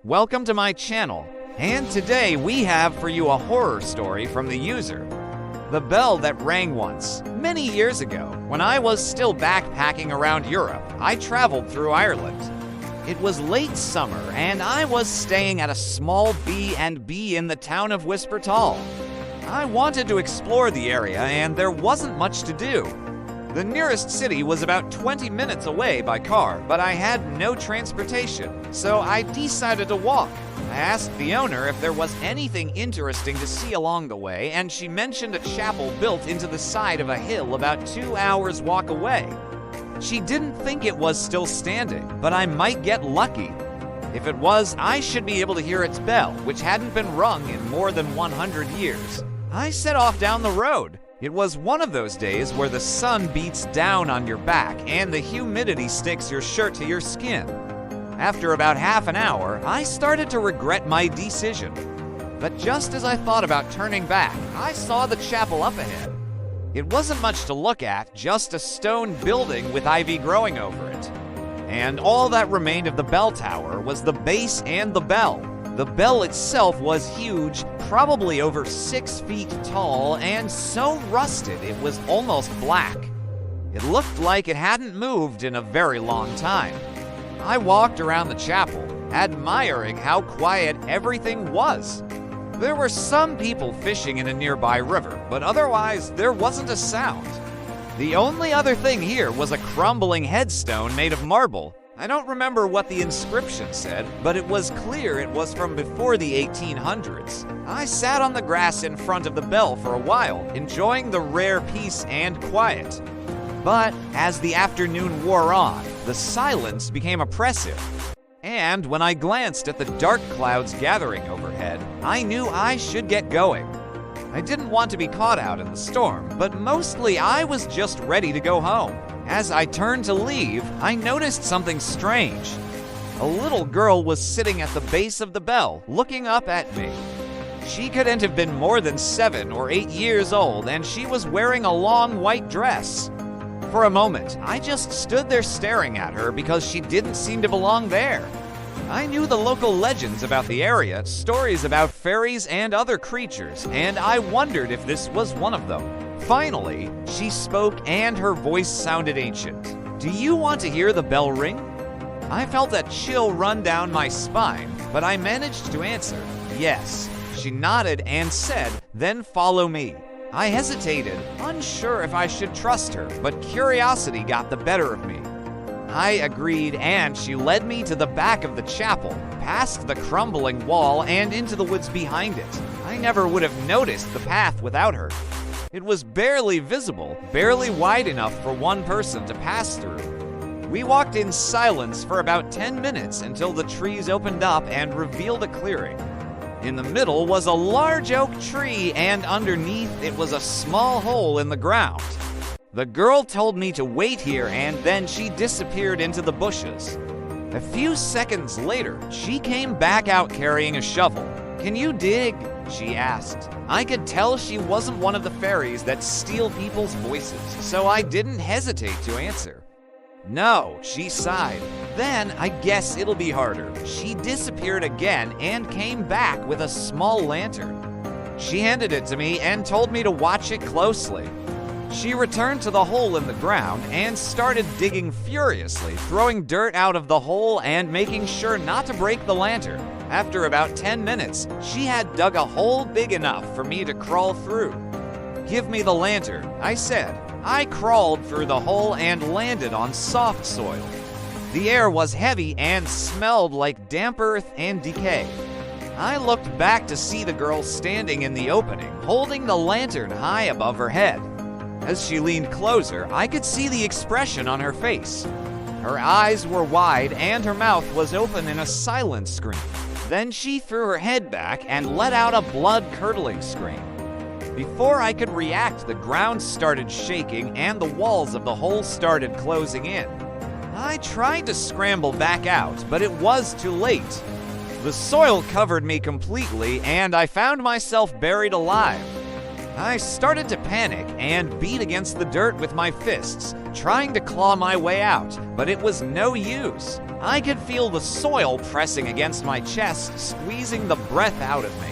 Welcome to my channel, and today we have for you a horror story from the user. The bell that rang once, many years ago, when I was still backpacking around Europe. I traveled through Ireland. It was late summer, and I was staying at a small B&B in the town of Whispertall. I wanted to explore the area, and there wasn't much to do. The nearest city was about 20 minutes away by car, but I had no transportation, so I decided to walk. I asked the owner if there was anything interesting to see along the way, and she mentioned a chapel built into the side of a hill about 2 hours walk away. She didn't think it was still standing, but I might get lucky. If it was, I should be able to hear its bell, which hadn't been rung in more than 100 years. I set off down the road. It was one of those days where the sun beats down on your back and the humidity sticks your shirt to your skin. After about half an hour, I started to regret my decision. But just as I thought about turning back, I saw the chapel up ahead. It wasn't much to look at, just a stone building with ivy growing over it. And all that remained of the bell tower was the base and the bell. The bell itself was huge, probably over 6 feet tall, and so rusted it was almost black. It looked like it hadn't moved in a very long time. I walked around the chapel, admiring how quiet everything was. There were some people fishing in a nearby river, but otherwise there wasn't a sound. The only other thing here was a crumbling headstone made of marble. I don't remember what the inscription said, but it was clear it was from before the 1800s. I sat on the grass in front of the bell for a while, enjoying the rare peace and quiet. But as the afternoon wore on, the silence became oppressive. And when I glanced at the dark clouds gathering overhead, I knew I should get going. I didn't want to be caught out in the storm, but mostly I was just ready to go home. As I turned to leave, I noticed something strange. A little girl was sitting at the base of the bell, looking up at me. She couldn't have been more than 7 or 8 years old, and she was wearing a long white dress. For a moment, I just stood there staring at her because she didn't seem to belong there. I knew the local legends about the area, stories about fairies and other creatures, and I wondered if this was one of them. Finally, she spoke and her voice sounded ancient. "Do you want to hear the bell ring?" I felt a chill run down my spine, but I managed to answer, "Yes." She nodded and said, "Then follow me." I hesitated, unsure if I should trust her, but curiosity got the better of me. I agreed, and she led me to the back of the chapel, past the crumbling wall and into the woods behind it. I never would have noticed the path without her. It was barely visible, barely wide enough for one person to pass through. We walked in silence for about 10 minutes until the trees opened up and revealed a clearing. In the middle was a large oak tree, and underneath it was a small hole in the ground. The girl told me to wait here, and then she disappeared into the bushes. A few seconds later, she came back out carrying a shovel. "Can you dig?" she asked. I could tell she wasn't one of the fairies that steal people's voices, so I didn't hesitate to answer. "No," she sighed. "Then I guess it'll be harder." She disappeared again and came back with a small lantern. She handed it to me and told me to watch it closely. She returned to the hole in the ground and started digging furiously, throwing dirt out of the hole and making sure not to break the lantern. After about 10 minutes, she had dug a hole big enough for me to crawl through. "Give me the lantern," I said. I crawled through the hole and landed on soft soil. The air was heavy and smelled like damp earth and decay. I looked back to see the girl standing in the opening, holding the lantern high above her head. As she leaned closer, I could see the expression on her face. Her eyes were wide and her mouth was open in a silent scream. Then she threw her head back and let out a blood-curdling scream. Before I could react, the ground started shaking and the walls of the hole started closing in. I tried to scramble back out, but it was too late. The soil covered me completely and I found myself buried alive. I started to panic and beat against the dirt with my fists, trying to claw my way out, but it was no use. I could feel the soil pressing against my chest, squeezing the breath out of me.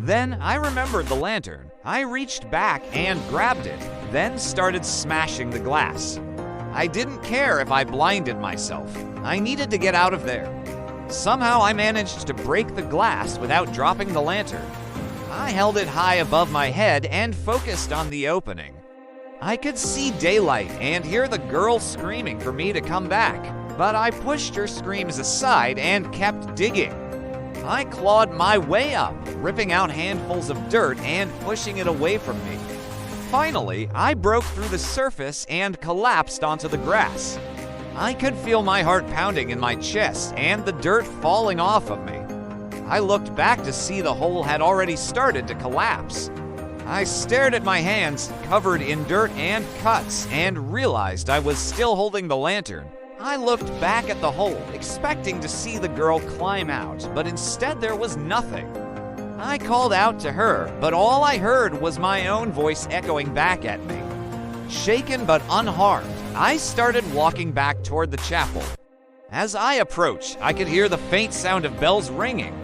Then I remembered the lantern. I reached back and grabbed it, then started smashing the glass. I didn't care if I blinded myself. I needed to get out of there. Somehow I managed to break the glass without dropping the lantern. I held it high above my head and focused on the opening. I could see daylight and hear the girl screaming for me to come back, but I pushed her screams aside and kept digging. I clawed my way up, ripping out handfuls of dirt and pushing it away from me. Finally, I broke through the surface and collapsed onto the grass. I could feel my heart pounding in my chest and the dirt falling off of me. I looked back to see the hole had already started to collapse. I stared at my hands, covered in dirt and cuts, and realized I was still holding the lantern. I looked back at the hole, expecting to see the girl climb out, but instead there was nothing. I called out to her, but all I heard was my own voice echoing back at me. Shaken but unharmed, I started walking back toward the chapel. As I approached, I could hear the faint sound of bells ringing.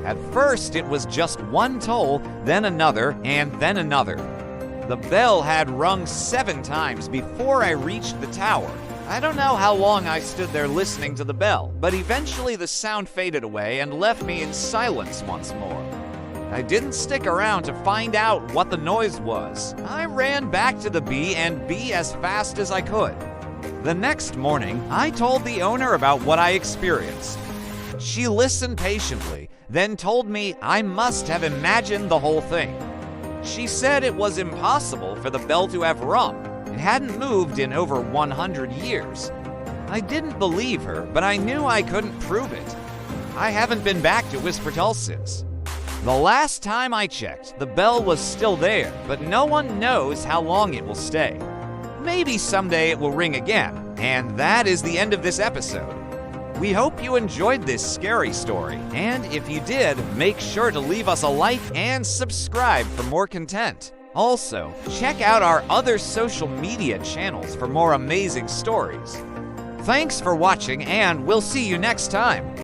At first, it was just one toll, then another, and then another. The bell had rung 7 times before I reached the tower. I don't know how long I stood there listening to the bell, but eventually the sound faded away and left me in silence once more. I didn't stick around to find out what the noise was. I ran back to the bee and bee as fast as I could. The next morning, I told the owner about what I experienced. She listened patiently, then told me I must have imagined the whole thing. She said it was impossible for the bell to have rung. It hadn't moved in over 100 years. I didn't believe her, but I knew I couldn't prove it. I haven't been back to Wispertal since. The last time I checked, the bell was still there, but no one knows how long it will stay. Maybe someday it will ring again, and that is the end of this episode. We hope you enjoyed this scary story, and if you did, make sure to leave us a like and subscribe for more content. Also, check out our other social media channels for more amazing stories. Thanks for watching, and we'll see you next time.